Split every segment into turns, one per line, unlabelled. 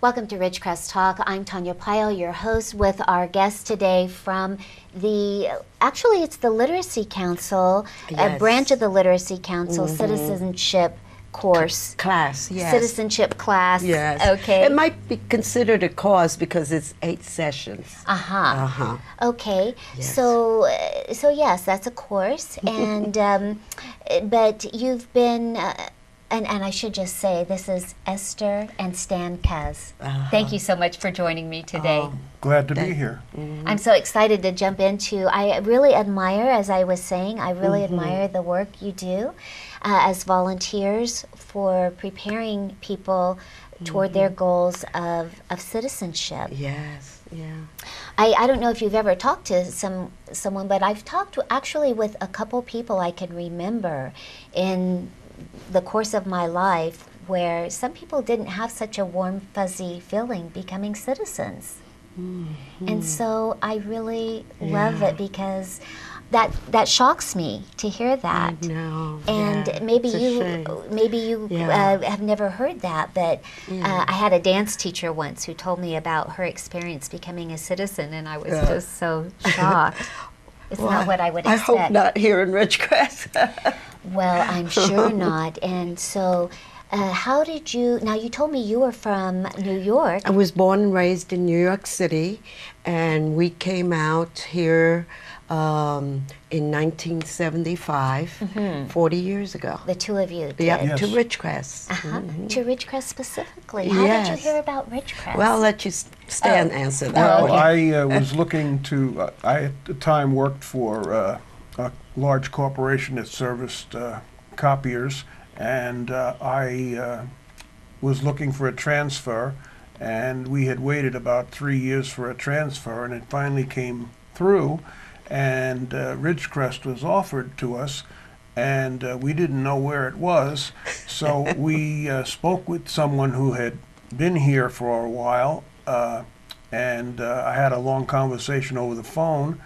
Welcome to Ridgecrest Talk. I'm Tonia Pyle, your host, with our guest today from actually it's the Literacy Council, a branch of the Literacy Council, Citizenship course.
Class, yes.
Citizenship class.
Yes.
Okay.
It might be considered a course because it's 8 sessions.
Okay.
Yes.
So yes, that's a course, and but you've been. And I should just say, this is Esther and Stan Kaz. Thank you so much for joining me today.
Glad to be here.
I'm so excited to jump into, I really admire, as I was saying, I really admire the work you do as volunteers for preparing people toward their goals of citizenship.
Yes, yeah.
I don't know if you've ever talked to someone, but I've talked actually with a couple people I can remember in the course of my life where some people didn't have such a warm, fuzzy feeling becoming citizens. And so I really love it because that shocks me to hear that.
I know.
And maybe you have never heard that, but I had a dance teacher once who told me about her experience becoming a citizen, and I was just so shocked. It's not what I would expect.
I hope not here in Ridgecrest.
Well, I'm sure not. And so, how did you, now you told me you were from New York.
I was born and raised in New York City, and we came out here in 1975, 40 years ago.
The two of you did.
Yeah,
Yes.
to Ridgecrest.
To Ridgecrest specifically. How did you hear about Ridgecrest?
Well, I'll let you Stan answer that.
Well, I was looking to, I at the time worked for a large corporation that serviced copiers, and I was looking for a transfer, and we had waited about 3 years for a transfer, and it finally came through, and Ridgecrest was offered to us, and we didn't know where it was, so we spoke with someone who had been here for a while, and I had a long conversation over the phone,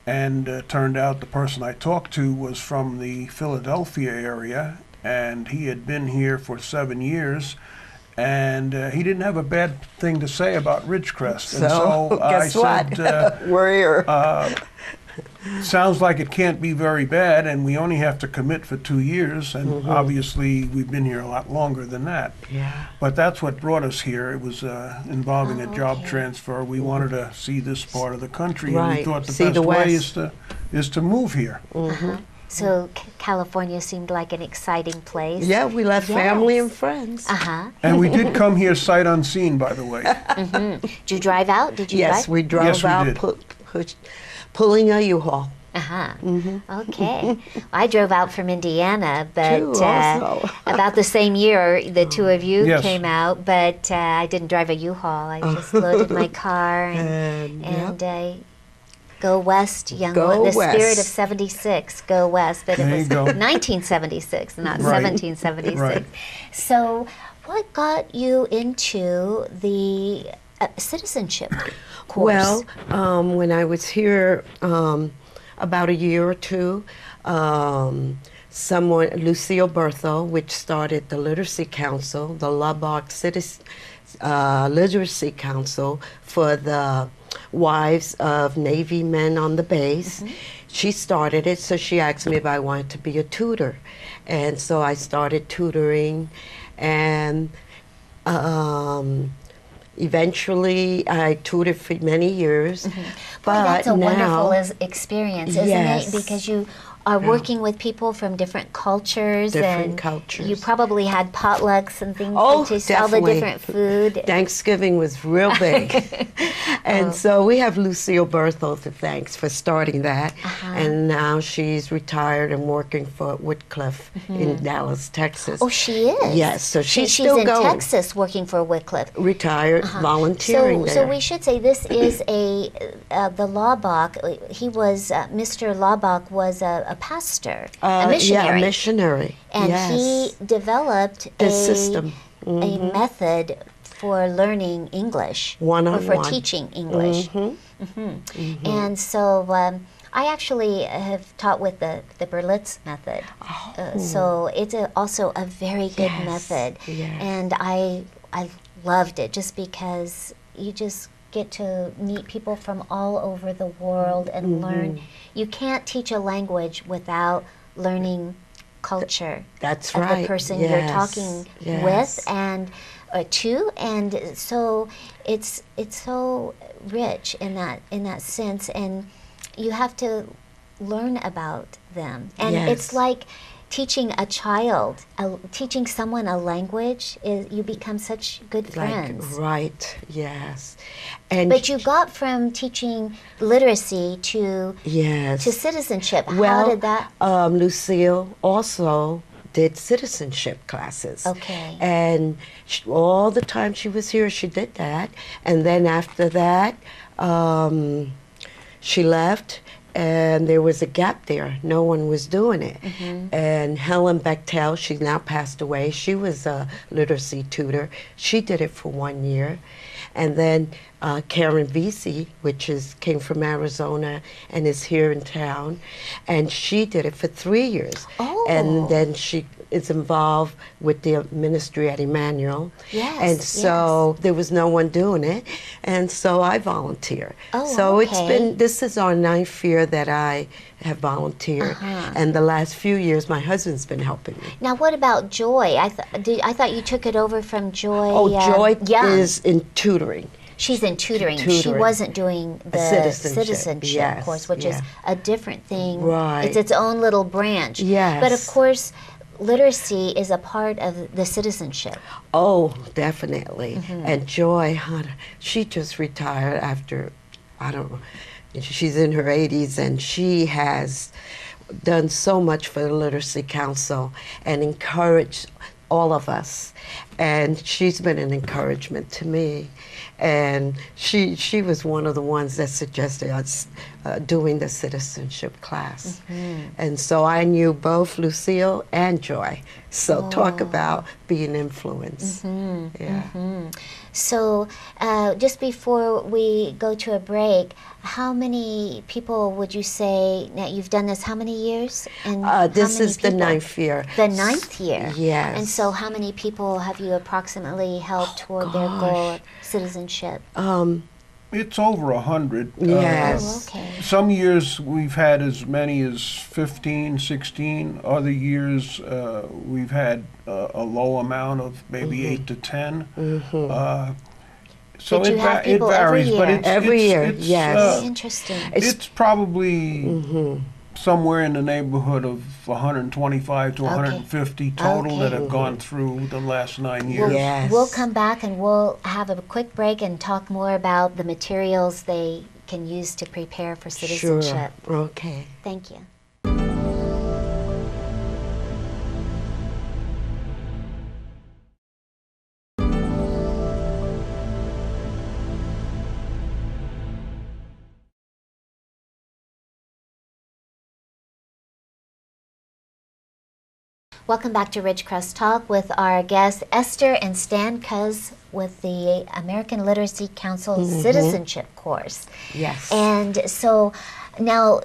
and turned out the person I talked to was from the Philadelphia area, and he had been here for 7 years, and he didn't have a bad thing to say about Ridgecrest. And so I said,
Warrior.
sounds like it can't be very bad, and we only have to commit for 2 years, and obviously we've been here a lot longer than that.
Yeah.
But that's what brought us here. It was involving a job transfer. We wanted to see this part of the country, and we thought the best way is to move here.
So California seemed like an exciting place.
Yeah, we left family and friends.
And we did come here sight unseen, by the way.
Did you drive out? Did you
Yes,
drive?
we drove
Yes, we
out
did.
pulling a U-Haul.
Okay. I drove out from Indiana, but
Too, also.
about the same year the two of you
Yes.
came out, but I didn't drive a U-Haul. I just loaded my car and go west, the spirit of 76, go west. But
There
it
you
was
go.
1976, not
Right.
1776.
Right.
So what got you into the citizenship course?
Well, when I was here about a year or two, someone, Lucille Berthel, which started the Literacy Council, the Lubbock Literacy Council for the wives of Navy men on the base. She started it, so she asked me if I wanted to be a tutor. And so I started tutoring, and eventually I tutored for many years.
Boy, that's a wonderful experience, isn't
Yes.
it? Because you are working with people from different cultures.
Different cultures.
You probably had potlucks and things
Oh,
to taste all the
definitely.
different food.
Thanksgiving was real big. And so we have Lucille Berthel to thank for starting that. And now she's retired and working for Whitcliffe in Dallas, Texas.
Oh, she is?
Yes, so she's
She's
still
in
going.
Texas working for Wycliffe.
Retired, volunteering there.
So we should say this is the Laubach, he was, Mr. Laubach was a pastor, a missionary.
Yeah, a missionary.
And
yes.
he developed
The system.
a method for learning English, or for teaching English. And so I actually have taught with the Berlitz method. So it's also a very good method.
Yes.
And I I loved it just because you just get to meet people from all over the world and learn. You can't teach a language without learning culture
That's
of
right.
the person
Yes.
you're talking
Yes.
with and to, and so it's so rich in that sense, and you have to learn about them, and
Yes.
it's like teaching a child, teaching someone a language, is you become such good friends.
Right, yes. And
But you got from teaching literacy to
yes.
citizenship.
Well,
How did that?
Lucille also did citizenship classes.
Okay.
And all the time she was here, she did that. And then after that, she left, and there was a gap there. No one was doing it. And Helen Bechtel, she's now passed away. She was a literacy tutor. She did it for 1 year. And then Karen Vesey, came from Arizona and is here in town, and she did it for 3 years.
Oh.
And then she is involved with the ministry at Emmanuel.
Yes,
And so there was no one doing it, and so I volunteer.
Oh,
so it's
okay.
this is our 9th year that I have volunteered, and the last few years my husband's been helping me.
Now, what about Joy? I thought you took it over from Joy.
Oh, Joy
Young.
is in tutoring.
She's in tutoring. She
Tutoring.
wasn't doing the citizenship
yes,
course, which is
yeah.
a different thing.
Right.
It's its own little branch.
Yes.
But of course, literacy is a part of the citizenship.
Oh, definitely. And Joy, she just retired after, I don't know, she's in her 80s, and she has done so much for the Literacy Council and encouraged all of us. And she's been an encouragement to me. And she was one of the ones that suggested us doing the citizenship class. And so I knew both Lucille and Joy. So talk about being influenced. Yeah.
So just before we go to a break, how many people would you say, now you've done this how many years? And
This is the 9th year.
The 9th year?
Yes.
And so how many people have you approximately helped toward their goal of citizenship?
It's over 100.
Yes.
Oh, okay.
Some years we've had as many as 15, 16. Other years we've had a low amount of maybe 8 to 10. So
Did you have
it
people every
varies, but
year?
it's
Every year,
it's,
yes.
Very interesting.
It's probably somewhere in the neighborhood of 125 to 150 total that have gone through the last 9 years.
Yes.
We'll come back and we'll have a quick break and talk more about the materials they can use to prepare for citizenship.
Sure. Okay.
Thank you. Welcome back to Ridgecrest Talk with our guests Esther and Stan Cuz with the American Literacy Council Citizenship course.
Yes.
And so now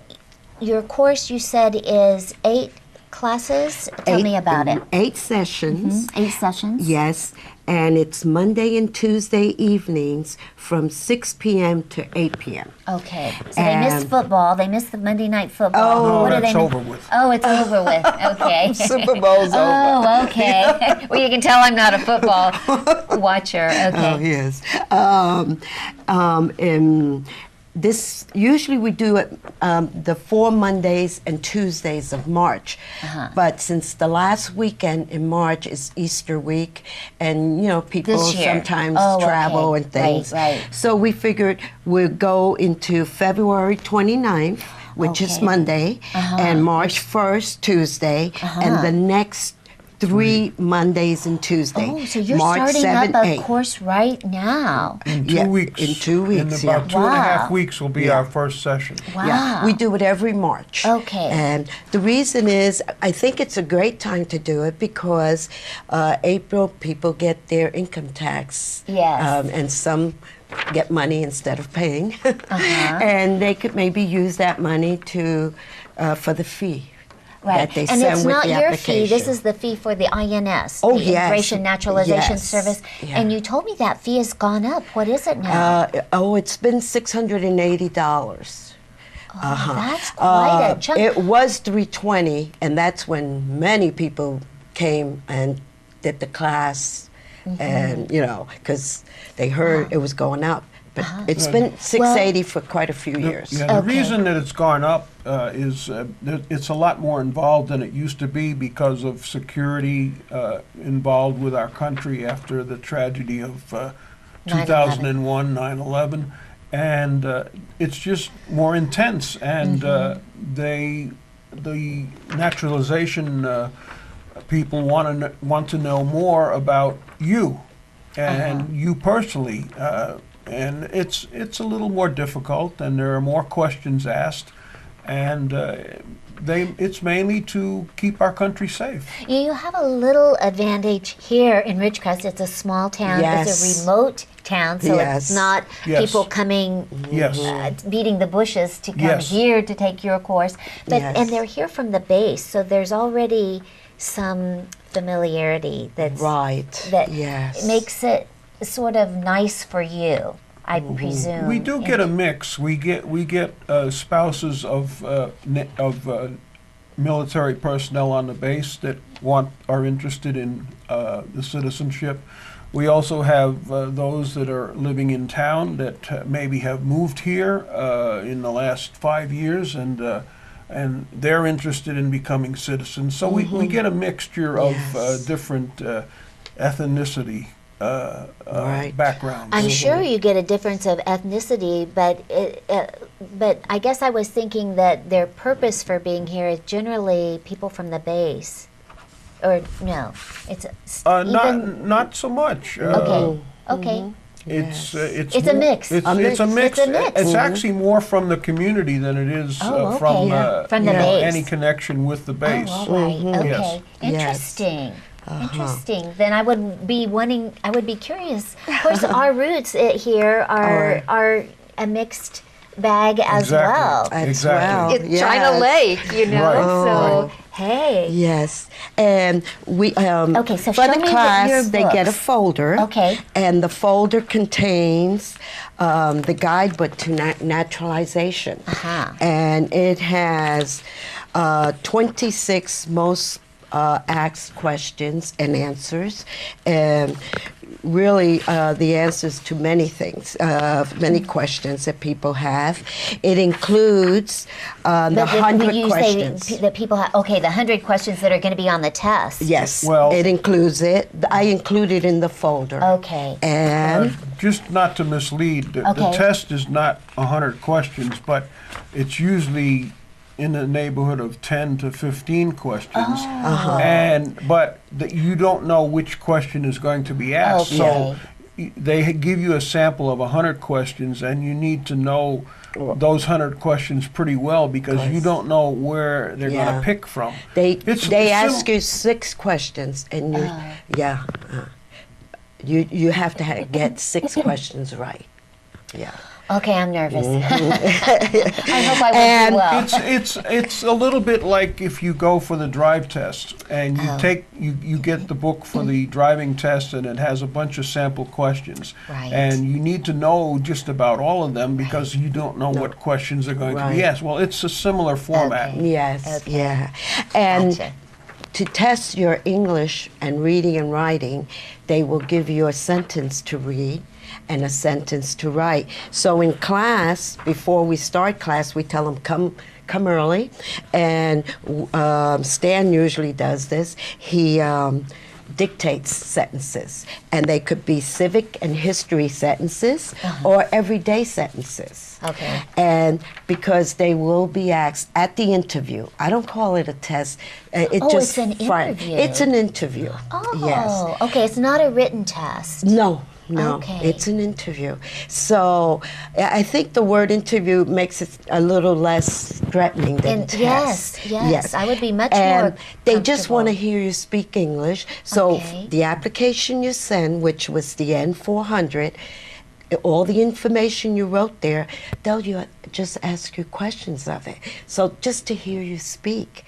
your course you said is 8 classes. Tell me about it.
8 sessions.
8 sessions.
Yes, and it's Monday and Tuesday evenings from 6 p.m. to 8 p.m.
Okay. So they missed football. They missed the Monday night football.
No,
What do
that's
they
over with.
Oh, it's over with. Okay.
Super Bowl's over.
Oh, okay. Well, you can tell I'm not a football watcher. Okay.
Oh, yes. And this usually we do it the 4 Mondays and Tuesdays of March, but since the last weekend in March is Easter week, and people
This year.
sometimes
Oh,
travel
okay.
and things,
Right.
so we figured we'd go into February 29th, which is
Okay.
Monday, and March 1st, Tuesday, and the next 3 Mondays and Tuesdays.
Oh, so you're
March
starting
7,
up a
8.
course right now.
In 2
Yeah,
weeks.
in 2 weeks,
In about
yeah.
2.5
Wow.
weeks will be our first session.
Wow.
Yeah, we do it every March.
Okay.
And the reason is, I think it's a great time to do it because April people get their income tax.
Yes.
And some get money instead of paying. And they could maybe use that money to for the fee. that they
And
send
it's
with
not
the
your
application.
fee. This is the fee for the INS,
Oh,
the
yes.
Immigration Naturalization
Yes.
Service.
Yeah.
And you told me that fee has gone up. What is it now?
It's been $680.
That's quite a chunk.
It was $320, and that's when many people came and did the class, and because they heard it was going up. But it's been $680 for quite a few years.
Yeah, the reason that it's gone up is it's a lot more involved than it used to be because of security involved with our country after the tragedy of 2001, 9/11. And it's just more intense. And the naturalization people want to know more about you and you personally. And it's a little more difficult, and there are more questions asked, and it's mainly to keep our country safe.
You have a little advantage here in Ridgecrest. It's a small town.
Yes.
It's a remote town, so
Yes.
it's not
Yes.
people coming,
Yes.
beating the bushes to come
Yes.
here to take your course. But
Yes.
and they're here from the base, so there's already some familiarity that
Yes.
makes it sort of nice for you, I presume.
We do get a mix. We get spouses of military personnel on the base that are interested in the citizenship. We also have those that are living in town that maybe have moved here in the last 5 years, and they're interested in becoming citizens. So we get a mixture of different ethnicity backgrounds.
I'm sure you get a difference of ethnicity, but I guess I was thinking that their purpose for being here is generally people from the base, or no? It's
not so much.
Okay.
It's
It's a mix.
It's a mix.
It's a mix.
It's actually more from the community than it is from
From the base.
any connection with the base.
Oh, all right. Okay.
Yes.
Interesting. Interesting. Then I would be curious. Of course, our roots here are a mixed bag as well.
Exactly.
It's China Lake,
Right.
So hey.
Yes, and we
Okay, so
for
show
the
me
class
your
they get a
books.
folder.
Okay.
And the folder contains the guidebook to naturalization, and it has 26 most asked questions and answers, and really the answers to many things, many questions that people have. It includes the 100 questions.
Say that people have, the 100 questions that are going to be on the test.
Yes,
Well,
it includes it. I include it in the folder.
Okay.
And
just not to mislead, the test is not 100 questions, but it's usually in the neighborhood of 10 to 15 questions, but you don't know which question is going to be asked. So they give you a sample of 100 questions, and you need to know those 100 questions pretty well because you don't know where they're going to pick from.
They ask you 6 questions, and you have to get 6 questions right. Yeah.
Okay, I'm nervous. I hope I won't do well.
It's a little bit like if you go for the drive test and you get the book for the driving test, and it has a bunch of sample questions.
Right.
And you need to know just about all of them because you don't know what questions are going to be asked. Well, it's a similar format.
Yes, yeah. And to test your English and reading and writing, they will give you a sentence to read and a sentence to write. So in class, before we start class, we tell them come early, and Stan usually does this. He dictates sentences, and they could be civic and history sentences or everyday sentences.
Okay.
And because they will be asked at the interview, I don't call it a test.
It's an interview.
It's an interview.
Oh,
yes.
Okay. It's not a written test.
No,
Okay.
it's an interview. So I think the word interview makes it a little less threatening than test.
Yes. I would be much
and
more
they just want to
comfortable.
hear you speak English. So the application you send, which was the N400, all the information you wrote there, they'll just ask you questions of it. So just to hear you speak.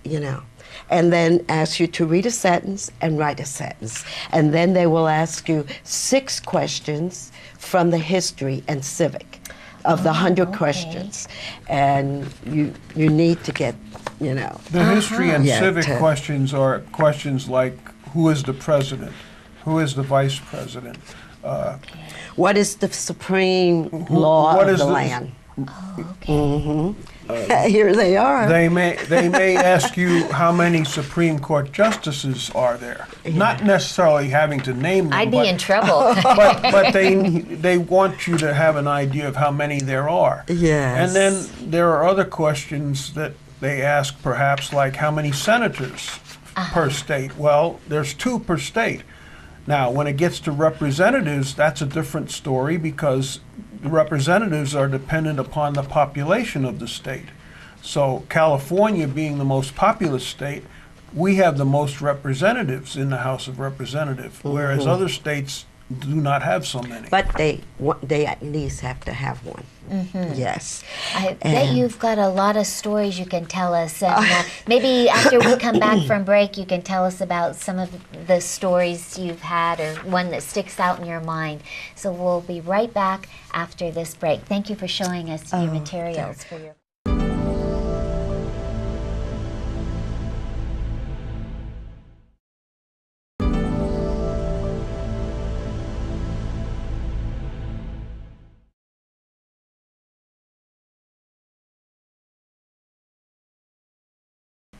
you know, and then ask you to read a sentence and write a sentence. And then they will ask you 6 questions from the history and civic of the 100 questions. And you need to get, you know.
The history and
Yeah,
civic
to-
questions are questions like, who is the president? Who is the vice president?
What is the supreme law
what
of
is
the
the-
land?
Oh, okay.
Here they are.
They may ask you how many Supreme Court justices are there. Not necessarily having to name them.
I'd be
but,
in trouble.
but they want you to have an idea of how many there are.
Yes.
And then there are other questions that they ask, perhaps like how many senators per state. Well, there's 2 per state. Now, when it gets to representatives, that's a different story because the representatives are dependent upon the population of the state. So California being the most populous state, we have the most representatives in the House of Representatives, whereas other states do not have so many.
But they at least have to have one. Yes.
I bet you've got a lot of stories you can tell us. And maybe after we come back from break, you can tell us about some of the stories you've had or one that sticks out in your mind. So we'll be right back after this break. Thank you for showing us your materials for your...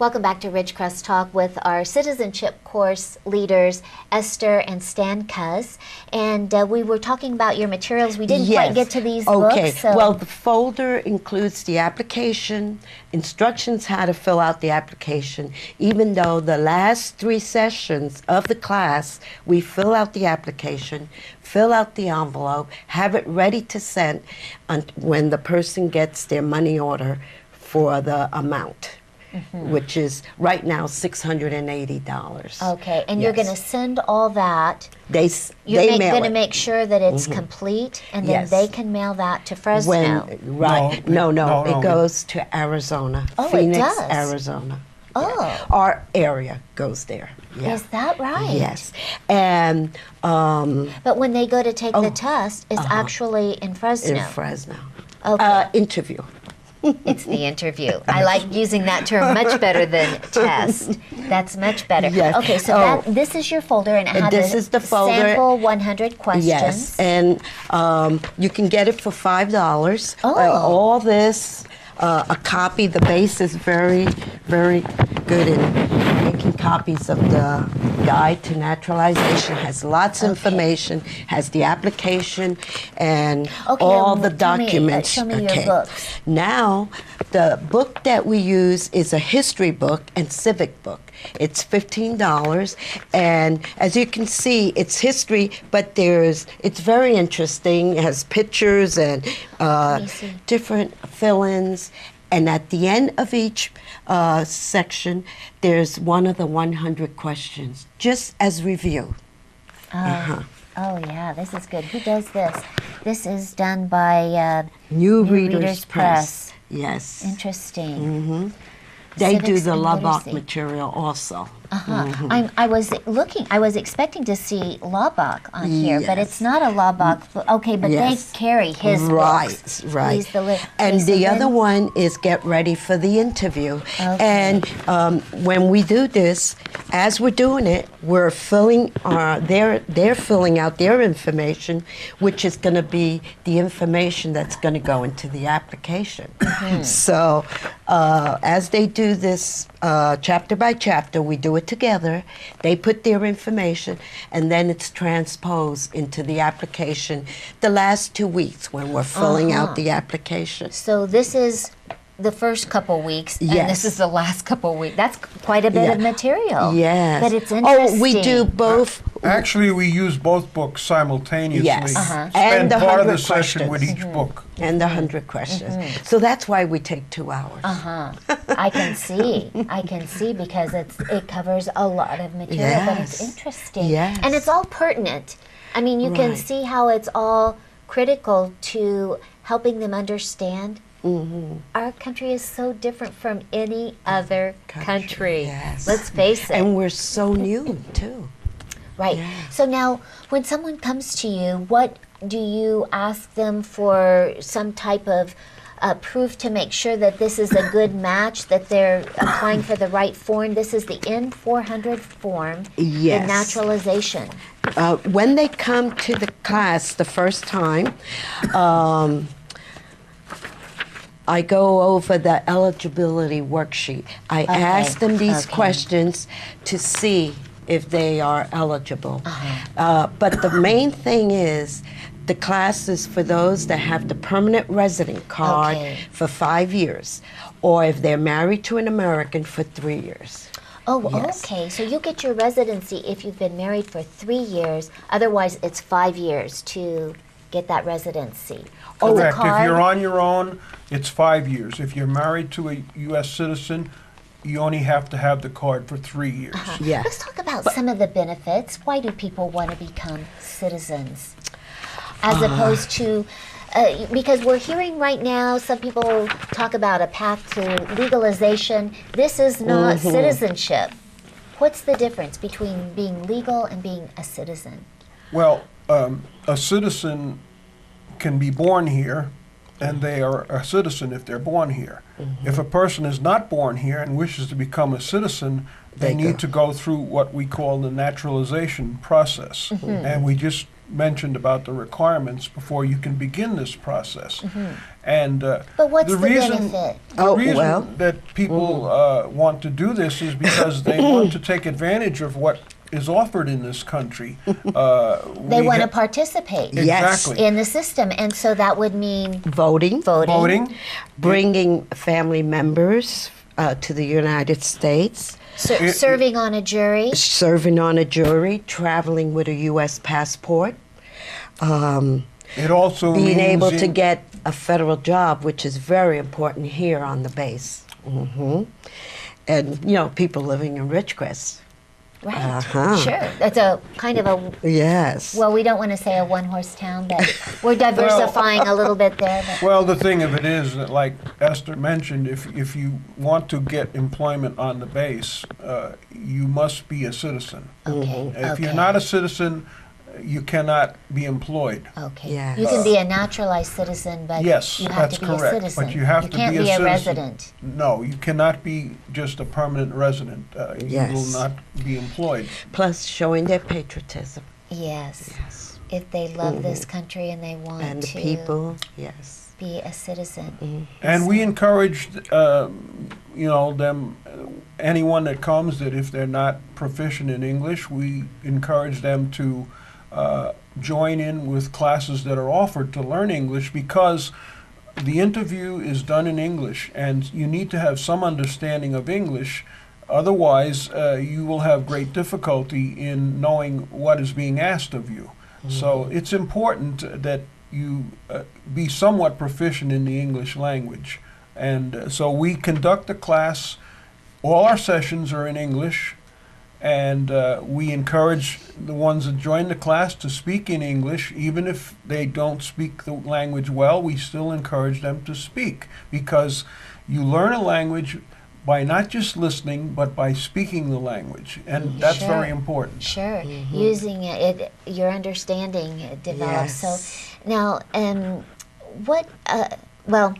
Welcome back to Ridgecrest Talk with our citizenship course leaders, Esther and Stan Cuz. And we were talking about your materials. We didn't quite get to these
Okay.
books. So.
Well, the folder includes the application, instructions how to fill out the application, even though the last 3 sessions of the class, we fill out the application, fill out the envelope, have it ready to send when the person gets their money order for the amount. Which is right now $680.
Okay, and you're going to send all that.
You're
going to make sure that it's complete, and then
Yes.
they can mail that to Fresno.
No,
No.
it goes to Arizona,
Oh, it
Phoenix,
does?
Arizona.
Oh,
Our area goes there. Yeah.
is that right?
Yes, and
But when they go to take the test, it's actually in Fresno.
in Fresno,
Okay.
interview.
It's the interview. I like using that term much better than test. That's much better.
Yes.
Okay, so this is your folder, and it had
This is the folder.
sample 100 questions.
Yes, and you can get it for $5.
Oh.
All this, a copy. The base is very, very good in making copies of the Guide to Naturalization. Has lots of information. Has the application and all the documents.
Show me your books.
Now, the book that we use is a history book and civic book. It's $15, and as you can see, it's history, but it's very interesting. It has pictures and different fill-ins, and at the end of each section, there's one of the 100 questions, just as review.
Oh, yeah, this is good. Who does this? This is done by
New Readers Press. Yes.
Interesting.
They do
Civics
the
and
Lubbock
literacy.
material also.
I was expecting to see Lubbock on here, but it's not a Lubbock. Okay, but
Yes.
they carry his books.
Right.
He's the
And the other one is Get Ready for the Interview. And when we do this, as we're doing it, we're filling they're filling out their information, which is going to be the information that's going to go into the application. So as they do this chapter by chapter, we do it together. They put their information, and then it's transposed into the application the last 2 weeks when we're filling out the application.
So this is the first couple weeks, and
Yes.
this is the last couple weeks. That's quite a bit of material.
Yes.
But it's interesting.
Oh, we do both.
Actually, we use both books simultaneously.
Yes.
Spend
And the
part of the
100
session with
questions.
each book.
And the 100 questions. So that's why we take 2 hours.
I can see because it covers a lot of material, but it's
Yes.
interesting.
Yes.
And it's all pertinent. I mean, you can
Right.
see how it's all critical to helping them understand Our country is so different from any other country.
Yes.
Let's face it.
And we're so new, too.
Right.
Yeah.
So now, when someone comes to you, what do you ask them for? Some type of proof to make sure that this is a good match, that they're applying for the right form? This is the N-400 form,
Yes.
the naturalization.
When they come to the class the first time, I go over the eligibility worksheet. I ask them these questions to see if they are eligible. But the main thing is, the class is for those that have the permanent resident card for 5 years, or if they're married to an American for 3 years.
Oh,
Yes.
okay. So you get your residency if you've been married for 3 years. Otherwise, it's 5 years to get that residency.
Correct.
It's a
If
card.
you're on your own, it's 5 years. If you're married to a U.S. citizen, you only have to have the card for 3 years.
Yes.
Let's talk about some of the benefits. Why do people want to become citizens? As opposed to, because we're hearing right now, some people talk about a path to legalization. This is not citizenship. What's the difference between being legal and being a citizen?
Well, a citizen can be born here, and they are a citizen if they're born here. If a person is not born here and wishes to become a citizen, they need to go through what we call the naturalization process. And we just mentioned about the requirements before you can begin this process. And
But what's the benefit?
The reason that people want to do this is because they want to take advantage of what is offered in this country.
They want to participate
Exactly.
in the system, and so that would mean
Voting,
Voting,
bringing family members to the United States,
serving on a jury.
serving on a jury, traveling with a U.S. passport,
it also
being
means
able to get a federal job, which is very important here on the base. And, you know, people living in Ridgecrest.
Right. Sure. That's a kind of a,
Yes.
well, we don't want to say a one-horse town, but we're diversifying a little bit there. But
Well, the thing of it is that, like Esther mentioned, if you want to get employment on the base, you must be a citizen.
okay.
If you're not a citizen, you cannot be employed.
Okay.
Yes.
You can be a naturalized citizen, but
Yes,
you have
that's
to be
correct.
a citizen.
But you have to
can't
be a citizen.
resident.
No, you cannot be just a permanent resident. You
Yes.
will not be employed.
Plus showing their patriotism.
Yes.
Yes.
If they love this country and they want
And the
to
people, yes.
be a citizen.
And we encourage, them, anyone that comes, that if they're not proficient in English, we encourage them to join in with classes that are offered to learn English, because the interview is done in English, and you need to have some understanding of English. Otherwise, you will have great difficulty in knowing what is being asked of you. So it's important that you be somewhat proficient in the English language. And so we conduct a class. All our sessions are in English, and we encourage the ones that join the class to speak in English. Even if they don't speak the language well, we still encourage them to speak, because you learn a language by not just listening, but by speaking the language, and that's
Sure.
very important.
Sure. Using it, your understanding develops.
Yes.
So now, what? Well,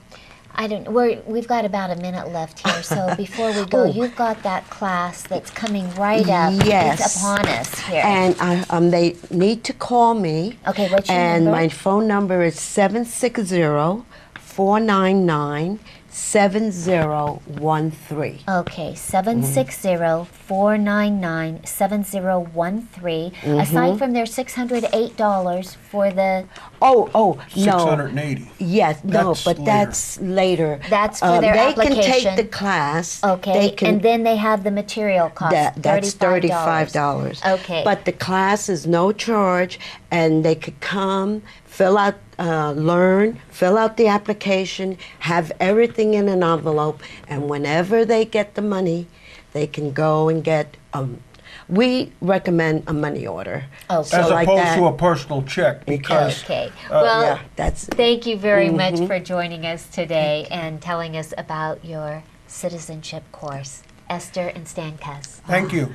I don't. We've got about a minute left here. So before we go, you've got that class that's coming right up.
Yes.
It's upon us here.
And they need to call me.
Okay, what's your
And
number?
my phone number is 760-499-7013.
Okay, 760-499-7013. Aside from their $608 for the,
No.
680.
Yes, no,
That's
but
later.
that's later.
That's for their
They
application.
can take the class.
okay,
They can,
and then they have the material cost,
that's
$35.
$35.
Okay.
But the class is no charge, and they could come, fill out, learn, fill out the application, have everything in an envelope, and whenever they get the money, they can go and get We recommend a money order.
Okay.
So
As
like
opposed
that,
to a personal check, because
Okay. Well,
yeah, that's
thank you very much for joining us today and telling us about your citizenship course. Esther and Stan Kuss.
thank you.